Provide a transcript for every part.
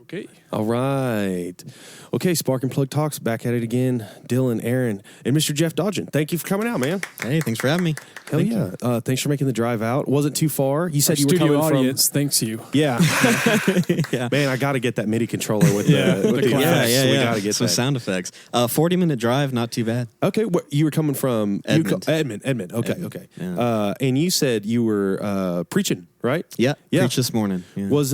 Okay. All right. Okay, Spark and Plug Talks, back at it again. Dylan, Aaron, and Mr. Jeff Dodgen. Thank you for coming out, man. Hey, thanks for having me. Hell yeah. Thanks for making the drive out. Wasn't too far. You said you were coming audience thanks you. Yeah. Yeah. Man, I got to get that MIDI controller with the effects. Yeah. We got to get some that. sound effects. 40-minute drive, not too bad. Okay, you were coming from Edmond. Edmond. Okay. Yeah. And you said you were preaching, right? Yeah. Preach this morning. Yeah. Was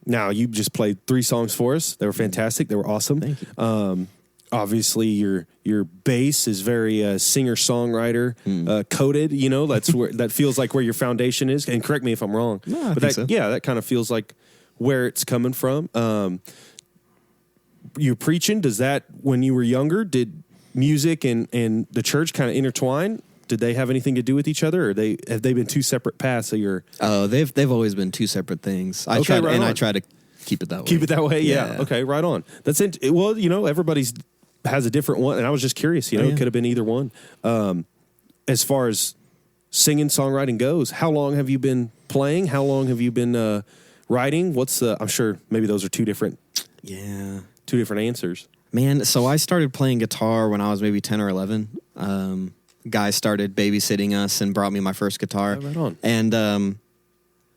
now you just played 3 songs for us. They were fantastic. They were awesome. Thank you. Obviously, your bass is very singer-songwriter coded. You know, that's where that feels like where your foundation is. And correct me if I'm wrong. No, I but think so. that kind of feels like where it's coming from. You preaching? Does that when you were younger? Did music and the church kind of intertwine? Did they have anything to do with each other, or have they been 2 separate paths of your? Oh, they've always been 2 separate things. I try to keep it that way. Keep it that way, yeah. Okay, right on. That's it. Well, everybody's has a different one, and I was just curious. It could have been either one. As far as singing, songwriting goes, how long have you been playing? How long have you been writing? I'm sure maybe those are 2 different. Yeah. 2 different answers. Man, so I started playing guitar when I was maybe 10 or 11. Guy started babysitting us and brought me my first guitar. Oh, right on. And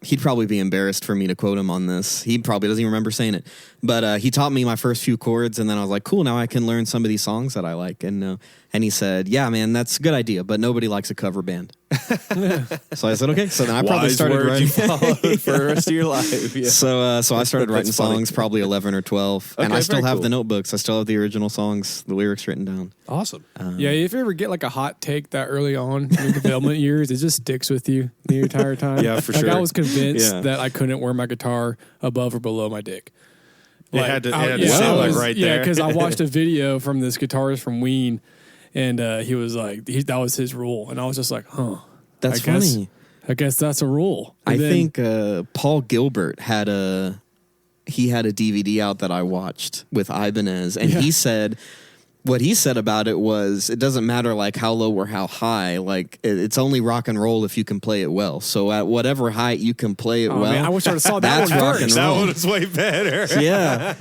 he'd probably be embarrassed for me to quote him on this. He probably doesn't even remember saying it. But he taught me my first few chords, and then I was like, cool, now I can learn some of these songs that I like. And he said, yeah, man, that's a good idea, but nobody likes a cover band. So I said, okay. So then I probably started writing. You followed for the rest of your life. Yeah. So I started writing songs probably 11 or 12. And I still have the notebooks. I still have the original songs, the lyrics written down. Awesome. Yeah, if you ever get like a hot take that early on in your development years, it just sticks with you the entire time. Yeah, for sure. I was convinced that I couldn't wear my gutar above or below my dick. It had to sit right there. Yeah, because I watched a video from this guitarist from Ween, and he was like, that was his rule. And I was just like, huh. That's funny. I guess that's a rule. I think Paul Gilbert had a DVD out that I watched with Ibanez, and he said, what he said about it was, it doesn't matter like how low or how high, like it's only rock and roll if you can play it well. So at whatever height you can play it well. Man, I wish I would have saw that that's one rock first. and roll. That one is way better. Yeah.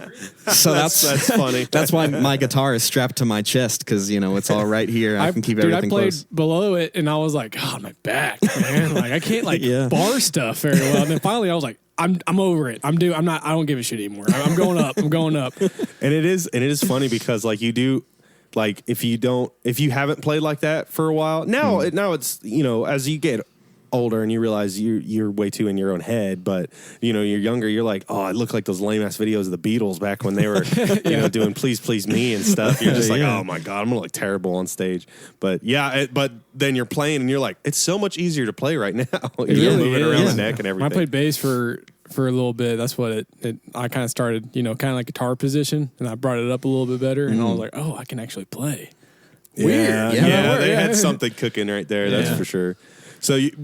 So that's funny. That's why my guitar is strapped to my chest, because it's all right here. I can keep everything I played close. below it, and I was like, God, my back, man. Like I can't bar stuff very well. And then finally, I was like, I'm over it. I don't give a shit anymore. I'm going up. I'm going up. And it is funny because like you do. Like if you haven't played like that for a while, now it's, as you get older and you realize you're way too in your own head, but you're younger, you're like, oh, I look like those lame ass videos of the Beatles back when they were, doing Please Please Me and stuff. You're just like, oh my God, I'm gonna look terrible on stage. But but then you're playing and you're like, it's so much easier to play right now. You're moving around the neck and everything. When I played bass for a little bit, that's what I kind of started, kind of like guitar position, and I brought it up a little bit better, and I was like, oh, I can actually play. Weird. Yeah, they had something cooking right there, that's for sure. So, you've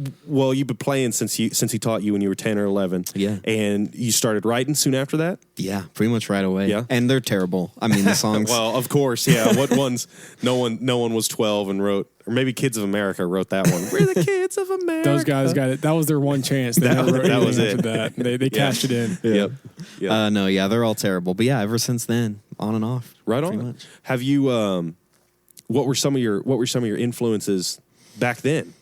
been playing since he taught you when you were 10 or 11. Yeah. And you started writing soon after that? Yeah, pretty much right away. Yeah. And they're terrible. I mean, the songs. Well, of course, yeah. What ones? No one was 12 and wrote, or maybe Kids of America wrote that one. We're the Kids of America. Those guys got it. That was their one chance. They never wrote that was anything it. after that. They cashed it in. Yep. They're all terrible. But yeah, ever since then, on and off. Right on. Much. Have you? What were some of your influences back then?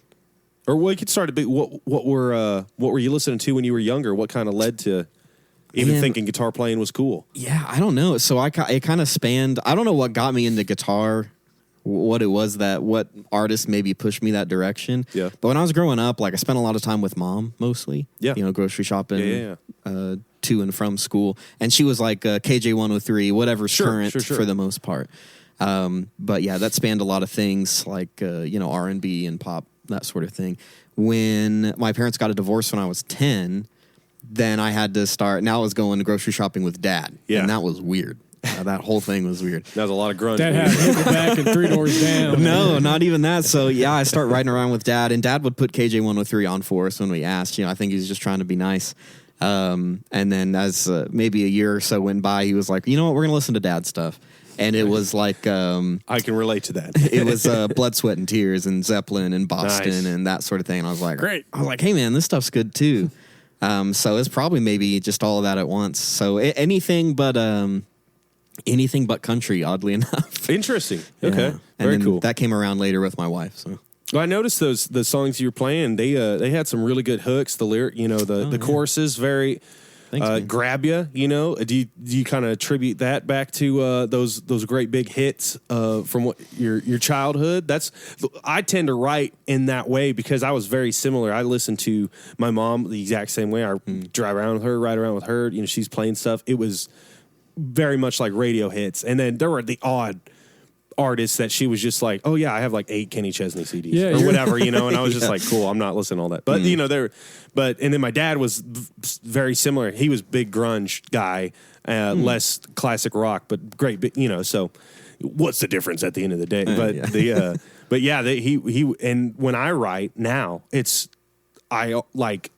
Or we could start a bit. What were you listening to when you were younger? What kind of led to even thinking guitar playing was cool? Yeah, I don't know. So it kind of spanned. I don't know what got me into guitar, what it was what artist maybe pushed me that direction. Yeah. But when I was growing up, like I spent a lot of time with mom mostly. Yeah. Grocery shopping. Yeah. To and from school, and she was like KJ 103, whatever's current for the most part. But yeah, that spanned a lot of things like R&B and pop, that sort of thing. When my parents got a divorce when I was 10, then I had to start. Now I was going grocery shopping with Dad, and that was weird. That whole thing was weird. That was a lot of grunge. Dad had hit the back and 3 doors down. No, not even that. So yeah, I start riding around with Dad, and Dad would put KJ 103 on for us when we asked. I think he was just trying to be nice. And then as maybe a year or so went by, he was like, you know what, we're going to listen to Dad stuff. And it was like... I can relate to that. It was Blood, Sweat, and Tears and Zeppelin and Boston and that sort of thing. And I was like, great. I was like, hey, man, this stuff's good too. So it's probably maybe just all of that at once. So anything but country, oddly enough. Interesting. Okay. And Very then cool. That came around later with my wife. So Well, I noticed the songs you were playing. They had some really good hooks. The lyric, the choruses very grab you. Do you kind of attribute that back to those great big hits from what your childhood? I tend to write in that way because I was very similar. I listened to my mom the exact same way. I drive around with her, ride around with her. She's playing stuff. It was very much like radio hits, and then there were the odd artists that she was just like, oh yeah, I have like 8 Kenny Chesney CDs or whatever, and I was just like, cool, I'm not listening to all that. But and then my dad was very similar. He was big grunge guy, less classic rock, but great, so what's the difference at the end of the day? But he and when I write now, I like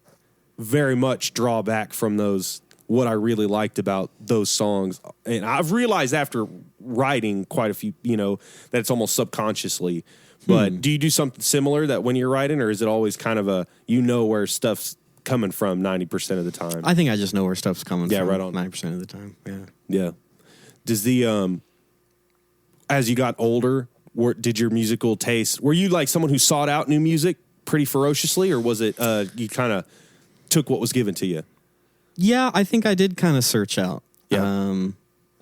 very much draw back from those, what I really liked about those songs. And I've realized after writing quite a few, that it's almost subconsciously. But do you do something similar that when you're writing, or is it always kind of where stuff's coming from 90% of the time? I think I just know where stuff's coming from. Right on. 90% of the time. Yeah. Yeah. Does as you got older, did your musical taste, were you like someone who sought out new music pretty ferociously, or was it you kind of took what was given to you? Yeah, I think I did kind of search out. Yeah.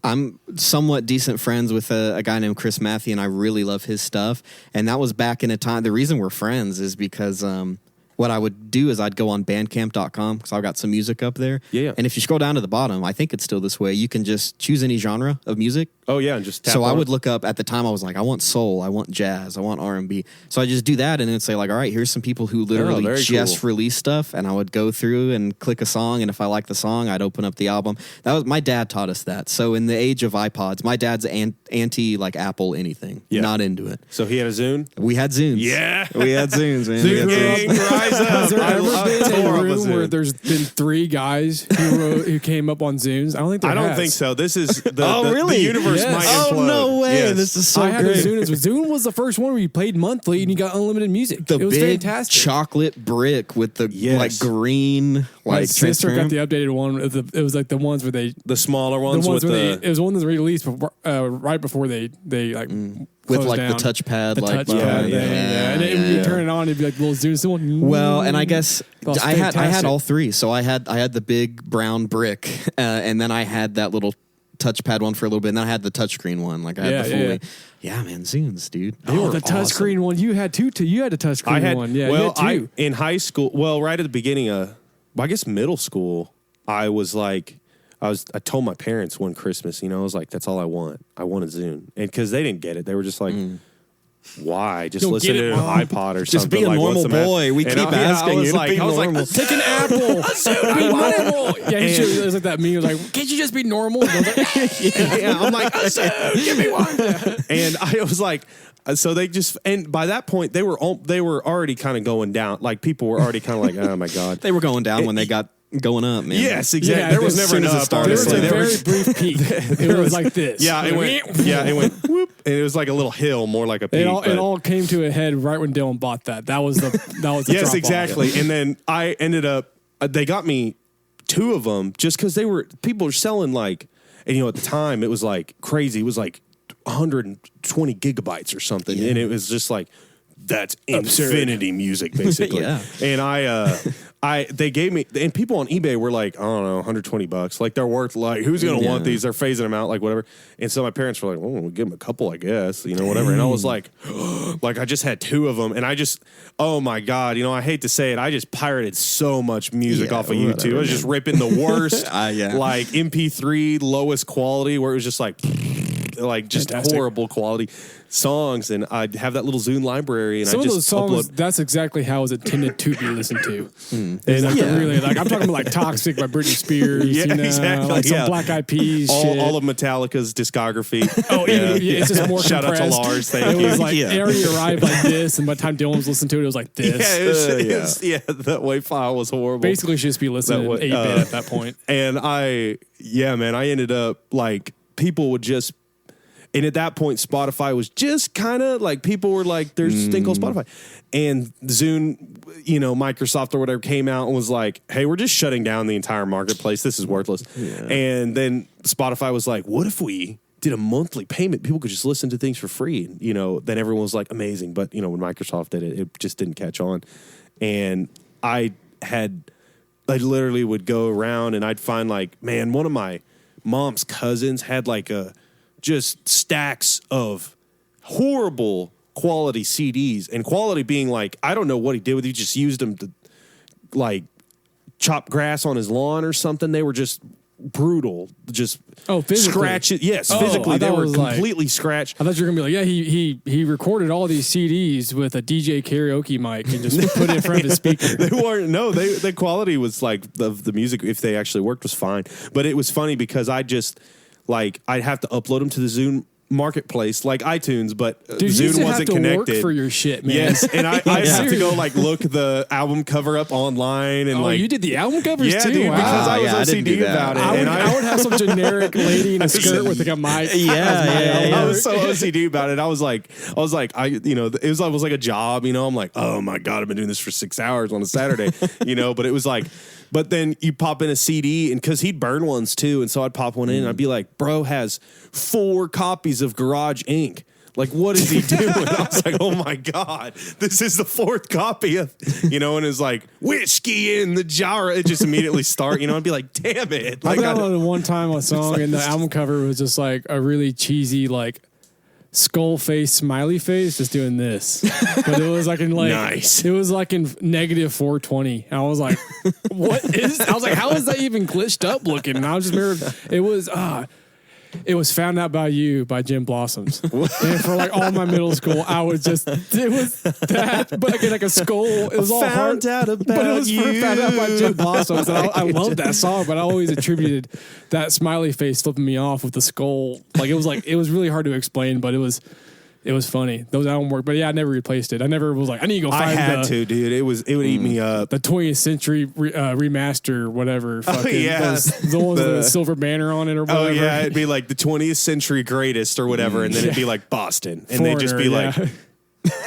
I'm somewhat decent friends with a guy named Chris Matthew, and I really love his stuff. And that was back in a time. The reason we're friends is because what I would do is I'd go on bandcamp.com because I've got some music up there. Yeah. And if you scroll down to the bottom, I think it's still this way. You can just choose any genre of music. Oh, yeah, and just tap So on I would it. look up, at the time I was like, I want soul, I want jazz, I want R&B. So I just do that and then say like, all right, here's some people who literally very just cool. release stuff, and I would go through and click a song, and if I like the song, I'd open up the album. That was my dad taught us that. So in the age of iPods, my dad's anti like Apple anything, not into it. So he had a Zune? We had Zunes. Yeah. We had Zunes, man. Zune gang, rise up. Has there ever been a tore up a room where Zune. there's been 3 guys who came up on Zunes? I don't think there I don't has. think so. This is the really? the universe Yes. might Oh, implode. no way. Yes. This is so I had a great. Zune. Zune was the first one where you played monthly and you got unlimited music. The It was big fantastic. chocolate brick with the Yes. like green, My like sister got transparent. the updated one. It was like the ones where they The smaller the ones, ones with where the it was one that was released before, right before they like with closed like down. the touchpad, The like touchpad thing, and you turn it on, it'd be like little Zoom symbol. Well, and I guess That was I had fantastic. all 3. So I had the big brown brick, and then I had that little touchpad one for a little bit, and then I had the touchscreen one. Like I had the full. Yeah, man, Zunes, dude. They were the touchscreen one you had too. You had a touchscreen I had one. Yeah, well, you had 2. in high school, right at the beginning of, I guess middle school, I was like, I told my parents one Christmas, I was like, that's all I want. I want a Zune, and because they didn't get it, they were just like, why? Just Don't listen get it, to an Mom. iPod or Just something. be a like, normal what's the matter? boy. We And keep asking you to be normal. Take an apple. Be normal. Yeah, he should, it was like that meme. It was like, can't you just be normal? And I was like, Yeah, I'm like, give me one. And I was like, so they just, and by that point they were already kind of going down. Like people were already kind of like, oh my god, They were going down when they got going up, man. yes, exactly. Yeah, there was as never soon as an it up. started, there was Honestly, a very brief peak. It was like this. yeah, it went whoop, and it was like a little hill, more like a peak. It all came to a head right when Dylan bought that. That was the yes, drop-off. exactly. And then I ended up, they got me 2 of them just because people were selling like, and at the time it was like crazy. It was like 120 gigabytes or something, and it was just like, that's infinity music basically. Yeah. And they gave me, and people on eBay were like, I don't know, $120. Like they're worth like, who's gonna want these? They're phasing them out, like whatever. And so my parents were like, well, we'll give them a couple, I guess, whatever. And I was like, like I just had 2 of them, and I just, oh my god, I hate to say it, I just pirated so much music off of YouTube. I was just ripping the worst, like MP3 lowest quality, where it was just like just Fantastic. horrible quality songs, and I'd have that little Zune library, and Some I of just those songs, upload. that's exactly how it was intended to be listened to. And It's like really, like I'm talking about like "Toxic" by Britney Spears. Yeah, exactly, Like some yeah. Black Eyed Peas. shit. all of Metallica's discography. Oh, yeah. It's just more Shout out to compressed. Lars, thank it you. was like Yeah. it already arrived like this, and by the time Dylan was listening to it, it was like this. It was, that WAV file was horrible. Basically, should just be listening That in wa- 8-bit at that point. And I ended up like, people would just, And at that point, Spotify was just kind of like, people were like, there's this thing called Spotify. And Zune, Microsoft or whatever came out and was like, hey, we're just shutting down the entire marketplace. This is worthless. Yeah. And then Spotify was like, what if we did a monthly payment? People could just listen to things for free. And, then everyone was like, amazing. But, when Microsoft did it, it just didn't catch on. And I literally would go around and I'd find like, man, one of my mom's cousins had like just stacks of horrible quality CDs, and quality being like, I don't know what he did with it. He just used them to like chop grass on his lawn or something. They were just brutal. Just scratch it. Yes, physically they were completely scratched. I thought you were gonna be like, yeah, he recorded all these CDs with a DJ karaoke mic and just put it in front of his speaker. They weren't. No, the quality was like the music, if they actually worked, was fine. But it was funny because I'd have to upload them to the Zune marketplace like iTunes, but Dude, Zune wasn't connected. Work for your shit, man. Yes, and I have to go like look the album cover up online, and you did the album covers too? Dude, wow. because I was OCD about it. I would have some generic lady in a skirt with like a mic. I was so OCD about it. I was like, it was almost like a job. I'm like, oh my god, I've been doing this for 6 hours on a Saturday. But it was like. But then you pop in a CD, and because he'd burn ones too, and so I'd pop one in, and I'd be like, bro has 4 copies of Garage Inc. Like, what is he doing? I was like, oh my God, this is the 4th copy of, and it's like, whiskey in the jar. It just immediately start, I'd be like, damn it. Like, I downloaded one time a song, and the album cover was just like a really cheesy, like, skull face, smiley face, just doing this. But it was like in nice. It was like in negative 420. And I was like, I was like, how is that even glitched up looking? And I just remember it was Found Out by You by Jim Blossoms. And for like all my middle school, it was that, but like a skull. It was all Found Out About but it was You. Found Out by Jim Blossoms. And I love that song, but I always attributed that smiley face flipping me off with the skull. Like it was really hard to explain, but it was funny. Those album work, but yeah, I never replaced it. I never was like, I need to go find. I had to, dude. It would eat me up. The 20th century remaster, whatever. Fucking, yeah, the ones with a silver banner on it or whatever. Oh yeah, it'd be like the 20th century greatest or whatever, and then it'd be like Boston, and they'd just be like.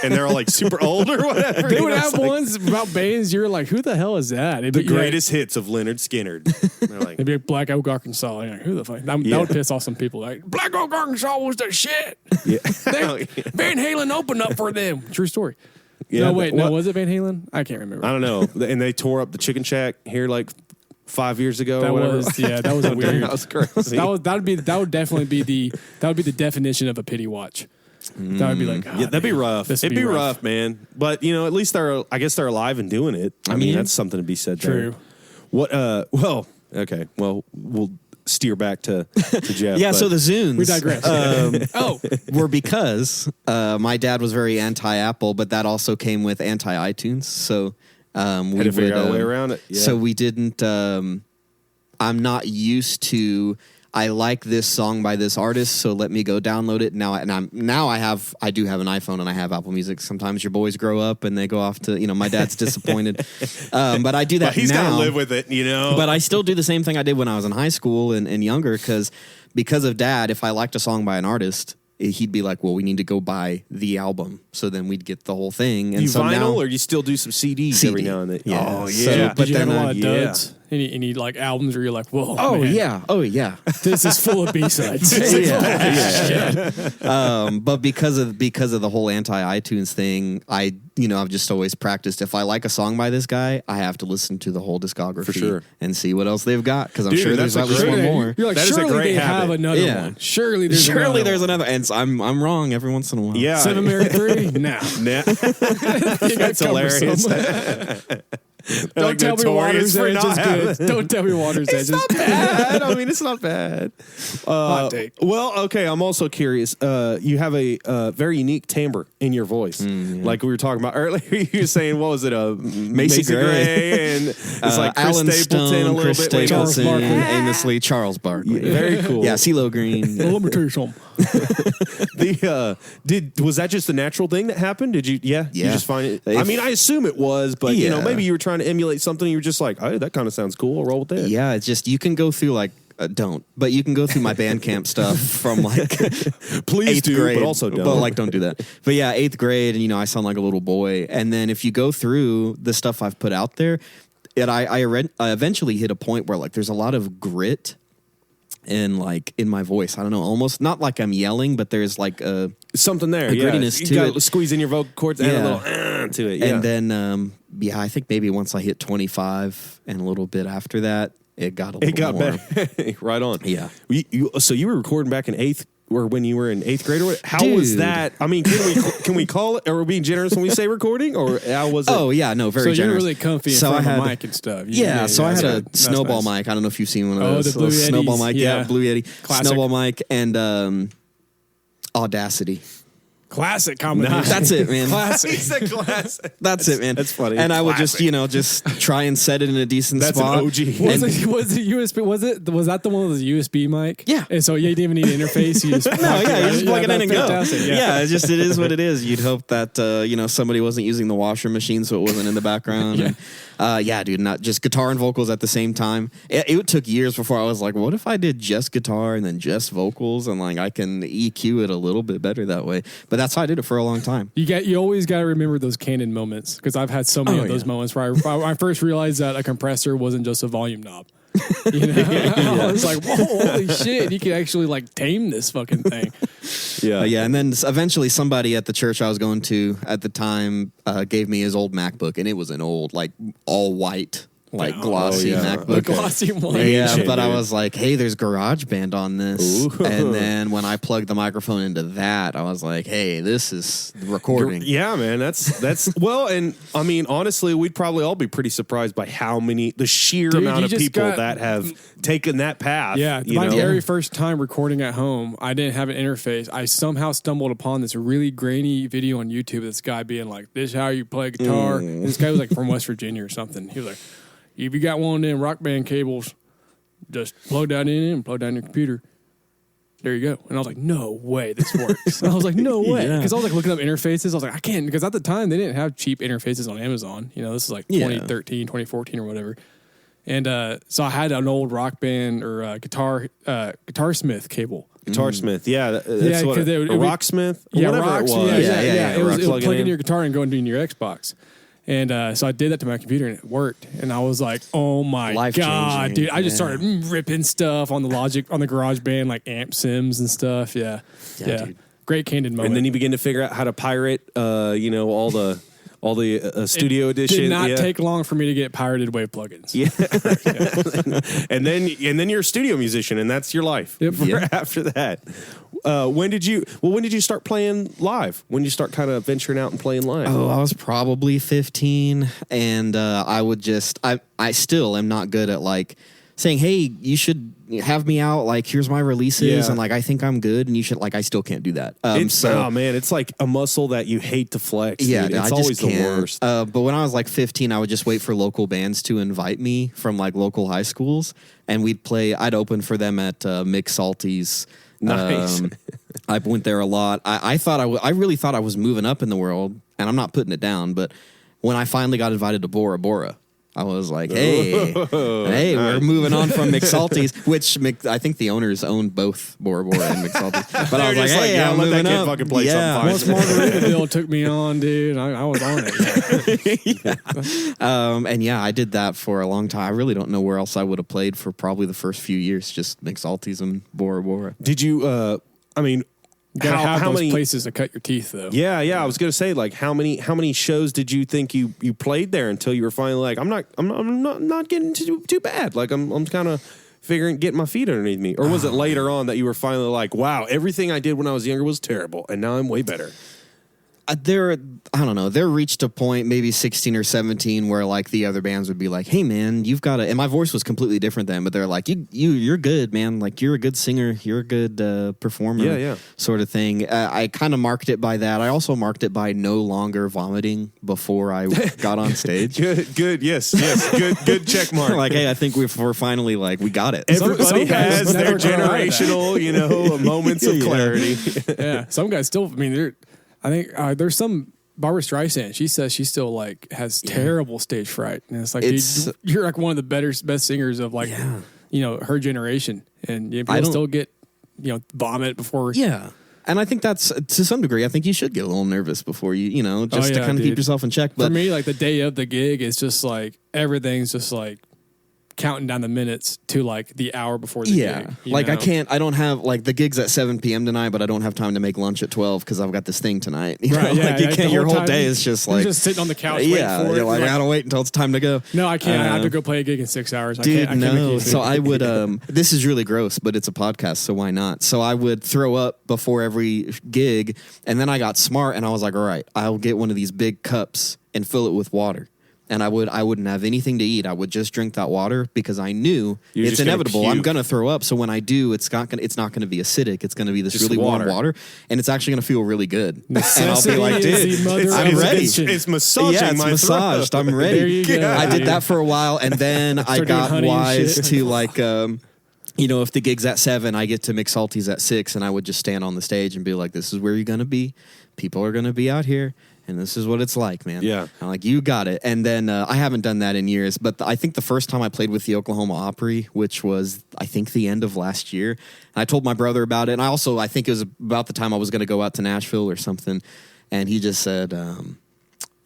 And they're all like super old or whatever. They would have ones about bands. You're like, who the hell is that? The greatest hits of Leonard Skinner. They're like, it'd be like Black Oak, Arkansas. Like, who the fuck? That would piss off some people. Like, Black Oak, Arkansas was the shit. Yeah. Van Halen opened up for them. True story. Yeah, no, was it Van Halen? I can't remember. I don't know. And they tore up the Chicken Shack here like 5 years ago. That was weird. That was crazy. That would definitely be the definition of a pity watch. That would be like, that'd be rough. It'd be rough, man. But at least I guess they're alive and doing it. I mean, that's something to be said. True. There. What? Well, okay. Well, we'll steer back to Jeff. Yeah. So the Zunes. We digress. Were because my dad was very anti-Apple, but that also came with anti-iTunes. So we had to figure out a way around it. Yeah. So we didn't. I'm not used to. I like this song by this artist, so let me go download it now. And I do have an iPhone and I have Apple Music. Sometimes your boys grow up and they go off to, my dad's disappointed. But I do that he's now. He's got to live with it, But I still do the same thing I did when I was in high school and younger because of Dad. If I liked a song by an artist, he'd be like, well, we need to go buy the album. So then we'd get the whole thing. And you so vinyl now, or you still do some CDs every now and then? Yeah. Oh, yeah. So, but did you have a lot of duds? Any like albums where you're like, whoa, man, oh yeah, this is full of B-sides. But because of the whole anti-iTunes thing, I've just always practiced. If I like a song by this guy, I have to listen to the whole discography for sure and see what else they've got because I'm sure there's at least one more. You're like, that surely is a great they habit. have another one. Surely there's another. And I'm wrong every once in a while. Yeah, 7 Mary 3. Nah. That's hilarious. Don't tell me Water's Edge is good. Don't tell me Water's Edge is good. It's not bad. I mean, it's not bad. Hot take. Well, okay, I'm also curious. You have a very unique timbre in your voice. Like we were talking about earlier. You were saying, what was it? Macy Gray and it's like Chris Alan Stapleton Stone, a little Chris bit. Stapleton, Amos Lee, Charles Barkley. Very cool. Yeah, CeeLo Green. Well, let me tell you something. Was that just a natural thing that happened? Did you? Yeah. You just find it. I mean, I assume it was, but maybe you were trying to emulate something. You were just like, oh, that kind of sounds cool. I'll roll with that. Yeah, it's just you can go through like don't. But you can go through my Bandcamp stuff from like Please 8th do, grade, but also don't. But like, don't do that. But yeah, 8th grade, and I sound like a little boy. And then if you go through the stuff I've put out there, I eventually hit a point where like there's a lot of grit and like in my voice. I don't know, almost not like I'm yelling, but there's like something there. Grittiness you to got it. Squeeze in your vocal cords and a little to it. Yeah. And then I think maybe once I hit 25 and a little bit after that, it got a little more. Better. Right on. Yeah. So you were recording back in 8th, or when you were in 8th grade, or what? How Dude. was that? I mean, can we call it? Or we're being generous when we say recording, or how was it? Oh yeah, no, very so generous. you're really comfy in front of a mic and stuff. So I had a that's snowball nice. mic. I don't know if you've seen one of those. the Blue Yetis. Snowball mic. Yeah, Blue Yeti. Classic. Snowball mic and Audacity. Classic combination. Nice. That's it, man. Classic. He's a classic. That's it, man. That's funny. And I would Classic. just try and set it in a decent That's spot. an OG. Was it USB? Was that the one with the USB mic? Yeah. And so you didn't even need an interface. You just No, yeah, you just plug it in and go. fantastic, Yeah, it is what it is. You'd hope that somebody wasn't using the washer machine, so it wasn't in the background. Yeah, dude, not just guitar and vocals at the same time. It took years before I was like, what if I did just guitar and then just vocals, and like I can EQ it a little bit better that way. But that's how I did it for a long time. You always got to remember those Canon moments, because I've had so many of those moments where I first realized that a compressor wasn't just a volume knob. I was like, whoa, holy shit, you can actually like tame this fucking thing. Yeah, and then eventually somebody at the church I was going to at the time gave me his old MacBook, and it was an old, like, all white, like, glossy MacBook. The glossy one. Yeah, Shit, but dude. I was like, hey, there's GarageBand on this. Ooh. And then when I plugged the microphone into that, I was like, hey, this is recording. Yeah, man, that's well, and I mean, honestly, we'd probably all be pretty surprised by the sheer amount of people that have taken that path. Yeah, you my know? very first time recording at home, I didn't have an interface. I somehow stumbled upon this really grainy video on YouTube of this guy being like, this is how you play guitar. And this guy was like from West Virginia or something. He was like, if you got one of them Rock Band cables, just plug that in and plug that in your computer. There you go. And I was like, no way this works. And I was like, no way. Because I was like looking up interfaces. I was like, I can't. Because at the time, they didn't have cheap interfaces on Amazon. This is like 2013, 2014 or whatever. And so I had an old Rock Band or Guitar Smith cable. Guitar Smith, that's what because a Rocksmith, whatever Rocks, it was. Yeah. It was Plug it plug in. into your guitar and go into your Xbox. And so I did that to my computer, and it worked. And I was like, "Oh my god, dude!" I just started ripping stuff on the GarageBand, like amp sims and stuff. Yeah. Dude. Great candid moment. And then you begin to figure out how to pirate, all the studio edition. Did not take long for me to get pirated wave plugins. Yeah. and then you're a studio musician, and that's your life. After that. When did you start playing live? When did you start kind of venturing out and playing live? Oh, I was probably 15, and I still am not good at like saying, hey, you should have me out, like here's my releases, and like I think I'm good, and you should, like, I still can't do that. It's like a muscle that you hate to flex. Yeah, dude. It's I always just can't. the worst. But when I was like 15, I would just wait for local bands to invite me from like local high schools, and I'd open for them at 𝘼𝙗𝙧𝙗𝙧. Nice. I went there a lot. I really thought I was moving up in the world, and I'm not putting it down, but when I finally got invited to Bora Bora, I was like, hey, we're moving on from 𝘼𝙗𝙧𝙗𝙧, which I think the owners owned both Bora Bora and 𝘼𝙗𝙧𝙗𝙧. But I was like, hey, I'm let that moving kid up. fucking play Once something. Margaritaville took me on, dude, I was on it. And yeah, I did that for a long time. I really don't know where else I would have played for probably the first few years, just 𝘼𝙗𝙧𝙗 and Bora Bora. Did you, You gotta have how those many places to cut your teeth, though. Yeah. I was gonna say, like, how many shows did you think you played there until you were finally like, I'm not getting too bad. Like I'm kind of getting my feet underneath me. Or was it later on that you were finally like, wow, everything I did when I was younger was terrible, and now I'm way better? I don't know. There reached a point, maybe 16 or 17, where like the other bands would be like, "Hey, man, you've got to." And my voice was completely different then, but they're like, "You're good, man. Like you're a good singer. You're a good performer." Yeah. Sort of thing. I kind of marked it by that. I also marked it by no longer vomiting before I got on stage. Good. Yes. Good check mark. Like, hey, I think we're finally like we got it. Everybody Some guys has their never come out of that. generational, moments of clarity. Yeah, some guys still. I mean, I think there's some Barbara Streisand. She says she still like has terrible stage fright, and it's like, dude, you're like one of the best singers of like her generation, and people still get vomit before. Yeah. And I think that's, to some degree, I think you should get a little nervous before you just to kind of keep yourself in check. But for me, like the day of the gig, it's just like everything's just like counting down the minutes to like the hour before the gig. Like I don't have like the gig's at 7 p.m. tonight, but I don't have time to make lunch at 12 because I've got this thing tonight. Right, yeah, like you can't, your whole day is just like just sitting on the couch. Waiting for you're like I gotta wait until it's time to go. No, I can't. I have to go play a gig in 6 hours. Dude, I can't so I would. This is really gross, but it's a podcast, so why not? So I would throw up before every gig, and then I got smart, and I was like, all right, I'll get one of these big cups and fill it with water. And I wouldn't have anything to eat. I would just drink that water because I knew it's inevitable. I'm gonna throw up. So when I do, it's not gonna be acidic. It's gonna be this just really warm water, and it's actually gonna feel really good. And I'll be like, dude, I'm ready. It's massaging. Yeah, it's massaged. I'm ready. There you go. I did that for a while, and then I got wise to like. If the gig's at 7, I get to mix salties at 6, and I would just stand on the stage and be like, "This is where you're gonna be. People are gonna be out here." And this is what it's like, man. Yeah. I'm like, you got it. And then I haven't done that in years, but I think the first time I played with the Oklahoma Opry, which was, I think, the end of last year, and I told my brother about it. And I think it was about the time I was going to go out to Nashville or something. And he just said,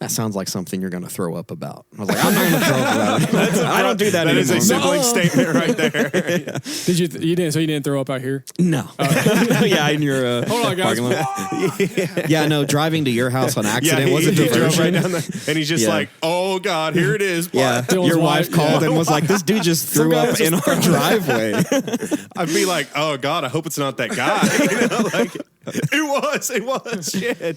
that sounds like something you're going to throw up about. I was like, I'm not going to throw up about it. I don't do that anymore. That is a sibling statement right there. Yeah. Did you didn't? So you didn't throw up out here? No. Yeah, in your hold on, guys. Yeah, no. Driving to your house on accident wasn't diversion. Right down and he's just like, "Oh God, here it is." Yeah, your wife called and was like, "This dude just threw up in our driveway." I'd be like, "Oh God, I hope it's not that guy." It was. Shit.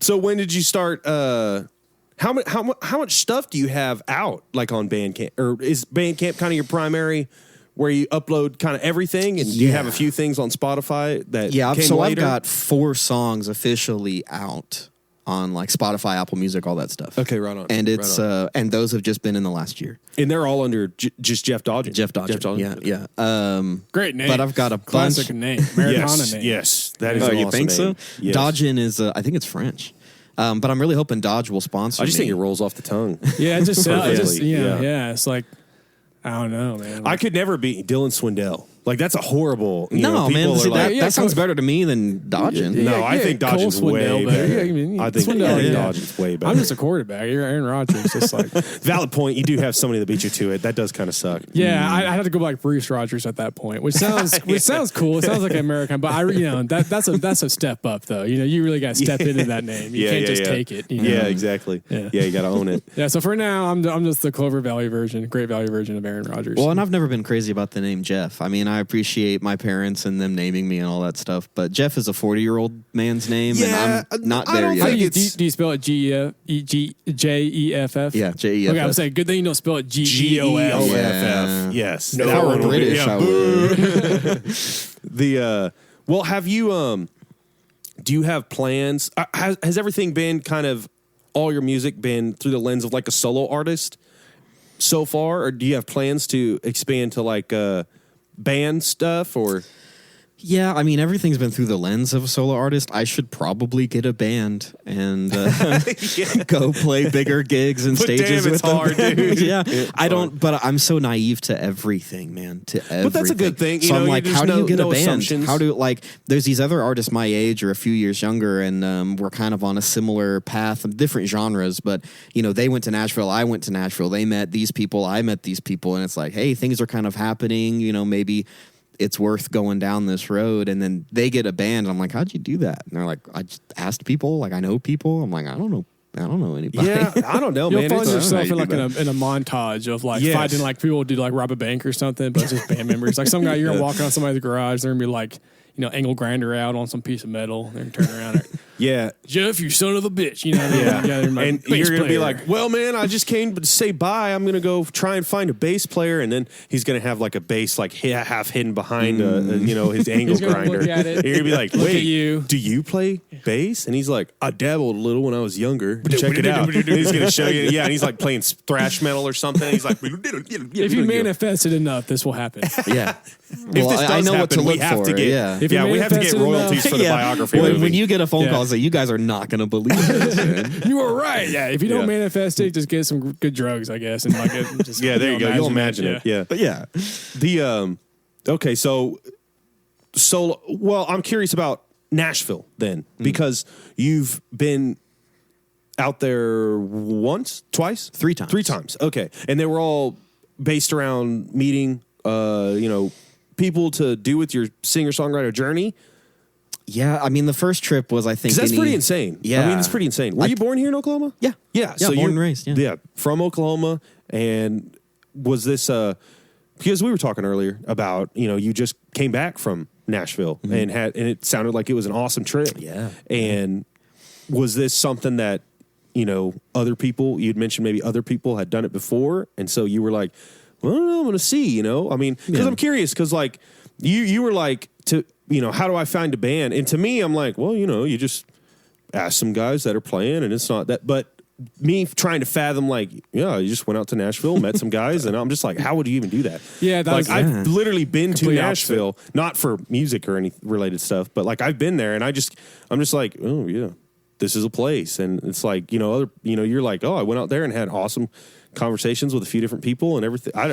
So when did you start? How much stuff do you have out, like on Bandcamp, or is Bandcamp kind of your primary, where you upload kind of everything, and you have a few things on Spotify that came later? I've got 4 songs officially out on like Spotify, Apple Music, all that stuff. Okay, right on. And it's and those have just been in the last year. And they're all under just Jeff Dodgen. Jeff Dodgen. Yeah. Great name. But I've got a classic bunch. Name. Americana name. Yes, that is. Oh, an you awesome think name. so? Yes. Dodgen is, I think it's French. But I'm really hoping Dodge will sponsor me. I just think it rolls off the tongue. Yeah, it just Yeah. yeah. It's like, I don't know, man. I could never be Dylan Swindell. Like, that's a horrible. No, man. See, that sounds better to me than Dodgen. No, I think Dodgen's way better. I think Dodgen's way better. I'm just a quarterback. You're Aaron Rodgers. Just like valid point. You do have somebody that beat you to it. That does kind of suck. Yeah, I had to go like Bruce Rodgers at that point, which sounds cool. It sounds like an American, but that's a step up though. You really got to step into that name. You can't just take it. Yeah, exactly. Yeah, you got to own it. Yeah. So for now, I'm just the Clover Valley version, Great Valley version of Aaron Rodgers. Well, and I've never been crazy about the name Jeff. I mean, I appreciate my parents and them naming me and all that stuff, but Jeff is a 40-year-old man's name, and I'm not there yet. Do you spell it Jeff? Yeah, Jeff. Okay, I'm saying good thing you don't spell it Geoff. Yeah. Yes. No, if I were British, I would. Well, have you do you have plans? Has everything been kind of all your music been through the lens of like a solo artist so far, or do you have plans to expand to like band stuff or? Yeah, I mean, everything's been through the lens of a solo artist. I should probably get a band and go play bigger gigs and stages with them. Hard, dude. Yeah, I don't, but I'm so naive to everything, man. To everything. But that's a good thing. So I'm like, how do you get a band? Assumptions. How do there's these other artists my age or a few years younger, and we're kind of on a similar path of different genres. But they went to Nashville, I went to Nashville. They met these people, I met these people, and it's like, hey, things are kind of happening. Maybe it's worth going down this road. And then they get a band. And I'm like, how'd you do that? And they're like, I just asked people. Like, I know people. I'm like, I don't know anybody. Yeah, I don't know, You'll man. find yourself in a montage of fighting like people do like rob a bank or something, but it's just band members. Like some guy, you're gonna walk around somebody's garage, they're gonna be like, angle grinder out on some piece of metal. They're gonna turn around. Yeah, Jeff, you son of a bitch. And you're gonna be like, well, man, I just came to say bye. I'm gonna go try and find a bass player, and then he's gonna have like a bass like half hidden behind his angle grinder. Look at it. You're gonna be like, Look wait, at you. Do you play bass? And he's like, I dabbled a little when I was younger. Check it out. And he's gonna show you. Yeah, and he's like playing thrash metal or something. He's like, if you manifest it enough, this will happen. Yeah. this does I know happen, what to look we have for. to get, Yeah. If you we have to get manifested royalties enough- for the biography When, movie. when you get a phone Yeah. call, say you guys are not going to believe this. Man. You were right. Yeah. If you don't Yeah. manifest it, just get some good drugs, I guess. And like, just, yeah, there you go. You'll imagine it. Yeah. But yeah, The okay, so well, I'm curious about Nashville then because you've been out there once, twice, 3 times. 3 times. Okay, and they were all based around meeting, people to do with your singer-songwriter journey. yeah. I mean, the first trip was, I think, 'Cause that's pretty insane. Yeah. I mean, it's pretty insane. Were you born here in Oklahoma? Yeah. Yeah. Yeah, born and raised, yeah. From Oklahoma. And was this because we were talking earlier about, you just came back from Nashville and it sounded like it was an awesome trip. Yeah. And was this something that, other people, you'd mentioned maybe other people had done it before, and so you were like, well, I don't know, I'm going to see, I mean, because Yeah. I'm curious, because like you were like, how do I find a band? And to me, I'm like, well, you just ask some guys that are playing, and it's not that, but me trying to fathom, like, yeah, you just went out to Nashville, met some guys, and I'm just like, how would you even do that? Yeah, that was- I've literally been to Complete Nashville, not for music or any related stuff, but like I've been there, and I'm just like, oh yeah, this is a place, and it's like, you're like, oh, I went out there and had awesome conversations with a few different people and everything. I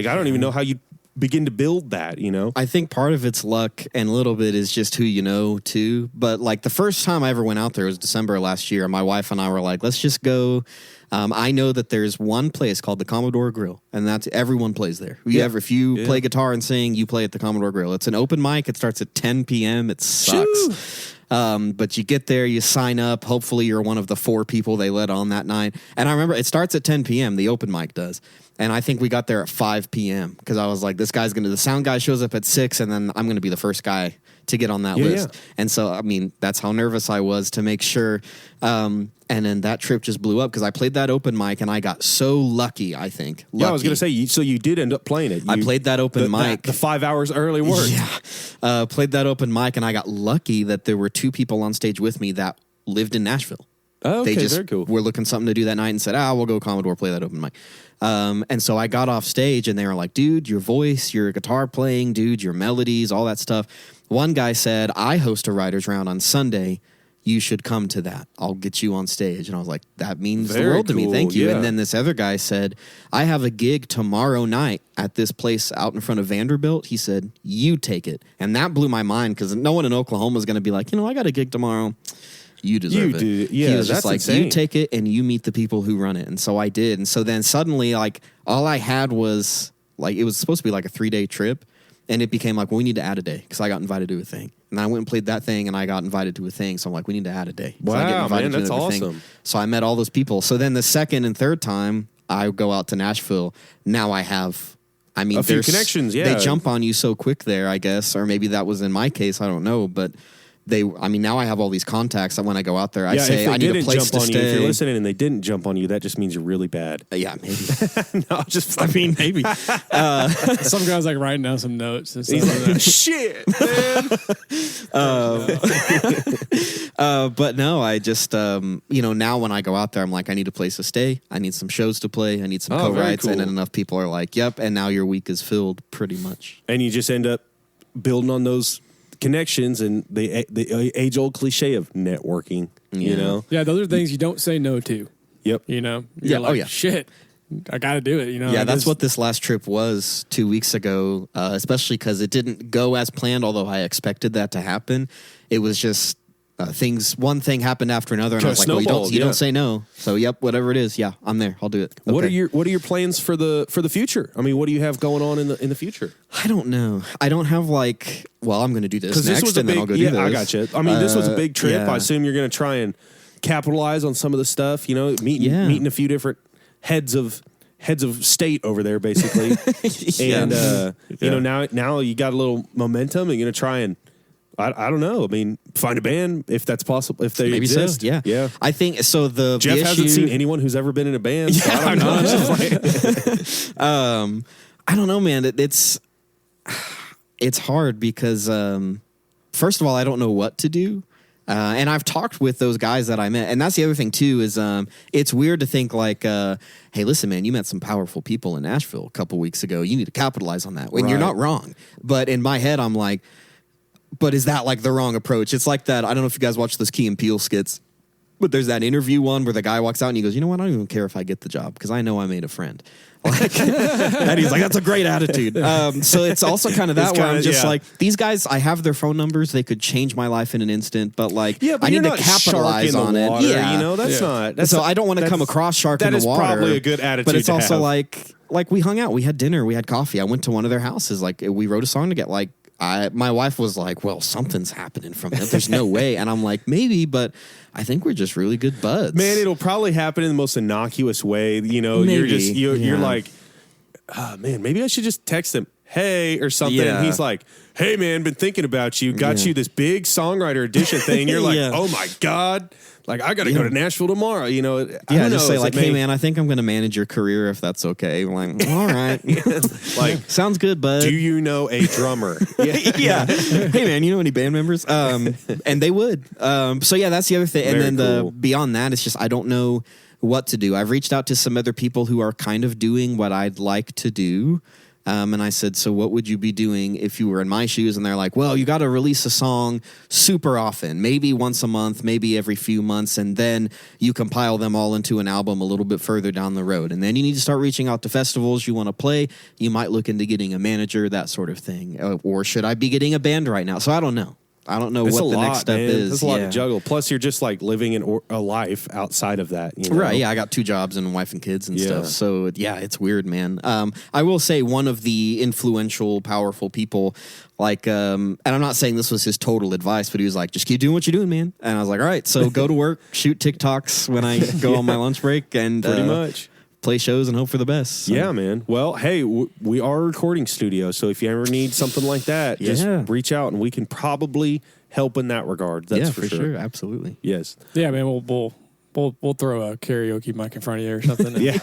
don't even know how you begin to build that, I think part of it's luck and a little bit is just who you know too. But like the first time I ever went out there was December last year. My wife and I were like, let's just go. I know that there's one place called the Commodore Grill, and that's everyone plays there. If you play guitar and sing, you play at the Commodore Grill. It's an open mic. It starts at 10 p.m. It sucks. But you get there, you sign up. Hopefully you're one of the 4 people they let on that night. And I remember it starts at 10 p.m. The open mic does. And I think we got there at 5 p.m. because I was like, the sound guy shows up at 6, and then I'm going to be the first guy to get on that list. Yeah. And so, I mean, that's how nervous I was to make sure. And then that trip just blew up because I played that open mic and I got so lucky, I think. Yeah, I was going to say, so you did end up playing it. I played that open mic. The 5 hours early work. Yeah. Played that open mic and I got lucky that there were 2 people on stage with me that lived in Nashville. Oh, okay, they just very cool. were looking something to do that night and said, we'll go Commodore, play that open mic. And so I got off stage and they were like, dude, your voice, your guitar playing, dude, your melodies, all that stuff. One guy said, I host a writer's round on Sunday. You should come to that. I'll get you on stage. And I was like, that means the world to me. Thank you. Yeah. And then this other guy said, I have a gig tomorrow night at this place out in front of Vanderbilt. He said, you take it. And that blew my mind because no one in Oklahoma is going to be like, I got a gig tomorrow. You deserve it. Yeah, he was just that's like, insane. you take it and you meet the people who run it. And so I did. And so then suddenly, like, all I had was, like, it was supposed to be like a 3-day trip. And it became like, well, we need to add a day because I got invited to a thing. And I went and played that thing and I got invited to a thing. So I'm like, we need to add a day. So I get Wow, invited man, to that's another awesome. thing. So I met all those people. So then the second and third time I go out to Nashville, now I have, I mean, A few there's connections, yeah. They jump on you so quick there, I guess. Or maybe that was in my case. I don't know. But now I have all these contacts that when I go out there, I say, I need a place to stay. If you're listening and they didn't jump on you, that just means you're really bad. Yeah, maybe. No, just I mean, maybe. Some guy's like writing down some notes and stuff he's like like, that. shit, man. But no, I just, now when I go out there, I'm like, I need a place to stay. I need some shows to play. I need some Oh, very co-writes. And then cool. enough people are like, yep. And now your week is filled pretty much. And you just end up building on those connections and the age-old cliche of networking, you know? Yeah, those are things you don't say no to. Yep. You're Yeah, like, oh, yeah. shit, I got to do it. Yeah, like, that's what this last trip was 2 weeks ago, especially because it didn't go as planned, although I expected that to happen. It was just one thing happened after another, and I was like, well, you don't say no. So, yep, whatever it is, yeah, I'm there. I'll do it. Okay. What are your plans for the future? I mean, what do you have going on in the future? I don't know. I don't have I'm going to do this Because next, this was a and then big, I'll go do this. I got you. I mean, this was a big trip. yeah. I assume you're going to try and capitalize on some of the stuff. Meeting a few different heads of state over there, basically. Yeah. And now you got a little momentum, and you're going to try and I don't know. I mean, find a band if that's possible. If they Maybe exist, so. Yeah, yeah. I think so. Jeff hasn't seen anyone who's ever been in a band. So I don't know. I don't know, man. It's hard because first of all, I don't know what to do. And I've talked with those guys that I met. And that's the other thing, too, is it's weird to think like, hey, listen, man, you met some powerful people in Nashville a couple weeks ago. You need to capitalize on that. When you're not wrong. But in my head, I'm like, but is that like the wrong approach? It's like that. I don't know if you guys watch those Key and Peele skits, but there's that interview one where the guy walks out and he goes, you know what? I don't even care if I get the job because I know I made a friend. Like, and he's like, that's a great attitude. So it's also kind of that where I'm just like, these guys, I have their phone numbers. They could change my life in an instant, but like, but I need to capitalize on it. Yeah, you know, that's not. So I don't want to come across shark in the water. That is probably a good attitude. But it's also have. like we hung out, we had dinner, we had coffee. I went to one of their houses. Like we wrote a song together. Like my wife was like, well, something's happening from that. There's no way. And I'm like, maybe, but I think we're just really good buds. Man, it'll probably happen in the most innocuous way. You know, maybe. You're like, oh, man, maybe I should just text him, hey, or something. Yeah. And he's like, hey, man, been thinking about you. Got you this big songwriter edition thing. You're like, oh, my God. Like, I got to go to Nashville tomorrow. You know, I don't just know. say like, hey, man, I think I'm going to manage your career if that's okay. I'm like, all right. Like, sounds good, bud. Do you know a drummer? Yeah. Hey, man, you know any band members? And they would. So, yeah, that's the other thing. Very and then cool. Beyond that, it's just I don't know what to do. I've reached out to some other people who are kind of doing what I'd like to do. And I said, so what would you be doing if you were in my shoes? And they're like, well, you got to release a song super often, maybe once a month, maybe every few months. And then you compile them all into an album a little bit further down the road. And then you need to start reaching out to festivals you want to play. You might look into getting a manager, that sort of thing. Or should I be getting a band right now? So I don't know. I don't know what the next step is. It's a lot to juggle. Plus, you're just like living in a life outside of that. You know? Right. Yeah. I got 2 jobs and a wife and kids and stuff. So, yeah, it's weird, man. I will say one of the influential, powerful people, like, and I'm not saying this was his total advice, but he was like, just keep doing what you're doing, man. And I was like, all right, so go to work, shoot TikToks when I go on my lunch break and pretty much play shows and hope for the best. So. Yeah, man. Well, hey, we are a recording studio, so if you ever need something like that, just reach out and we can probably help in that regard. That's for sure. Absolutely. Yes. Yeah, man. We'll throw a karaoke mic in front of you or something. Yeah.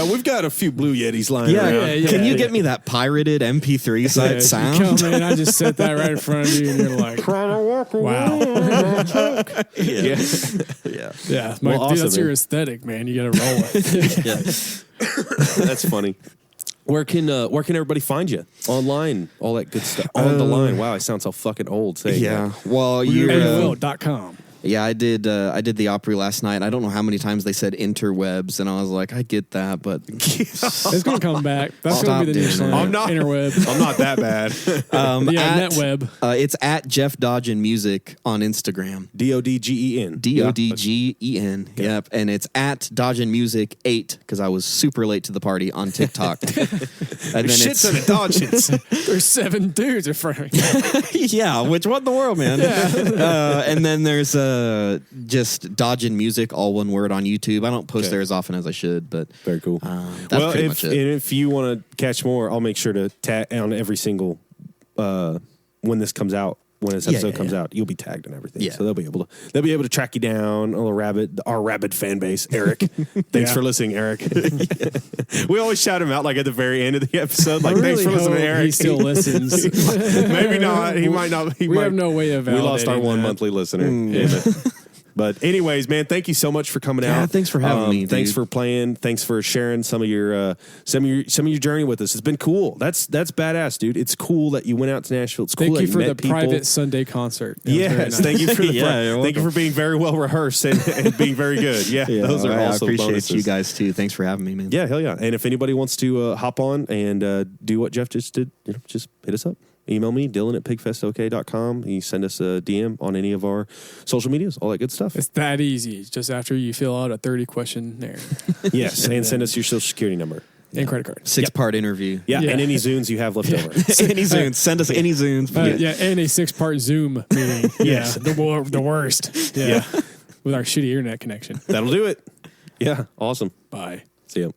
We've got a few Blue Yetis lying around. Can you get me that pirated MP3 site sound? You come in, I just set that right in front of you, and you're like, wow. Yeah. Well, awesome, that's your man. aesthetic, man. You got to roll it. That's funny. Where can everybody find you? Online, all that good stuff. On the line. Wow, I sound so fucking old saying that. Well, you're .com. Yeah, I did the Opry last night. I don't know how many times they said interwebs, and I was like, I get that, but it's going to come back. That's going to be the new slang. Interweb. I'm not that bad. NetWeb. It's at Jeff Dodgen Music on Instagram. Dodgen. Dodgen. Yep. And it's at Dodgen Music 8 because I was super late to the party on TikTok. And then shit's on the Dodgens. There's 7 dudes in front of me. Yeah, which what in the world, man? And then there's just Dodgen Music, all one word on YouTube. I don't post there as often as I should, but very cool. That's pretty much it. And if you want to catch more, I'll make sure to tag on every single when this comes out. When this episode comes out, you'll be tagged and everything. Yeah. So they'll be able to track you down. Our rabid fan base, Eric. Thanks for listening, Eric. We always shout him out like at the very end of the episode. Like, thanks for listening, Eric. He still listens. Maybe not. He might not. We have no way of validating. We lost our one monthly listener. But anyways, man, thank you so much for coming out. Thanks for having me. Thanks for playing. Thanks for sharing some of your journey with us. It's been cool. That's badass, dude. It's cool that you went out to Nashville. It's cool thank that you for met the people. private Sunday concert. Yes, thank you for the thank you for being very well rehearsed and being very good. Yeah, those are also I appreciate bonuses. you guys too. Thanks for having me, man. Yeah, hell yeah. And if anybody wants to hop on and do what Jeff just did, just hit us up. Email me, Dylan@pigfestok.com. You send us a DM on any of our social medias, all that good stuff. It's that easy. Just after you fill out a 30 questionnaire. Yes, and send us your social security number. And credit card. 6-part interview. Yeah, and any Zunes you have left over. Any Zunes. Send us any Zunes. And a 6-part Zoom meeting. Yes. The worst. Yeah. With our shitty internet connection. That'll do it. Yeah, awesome. Bye. See ya.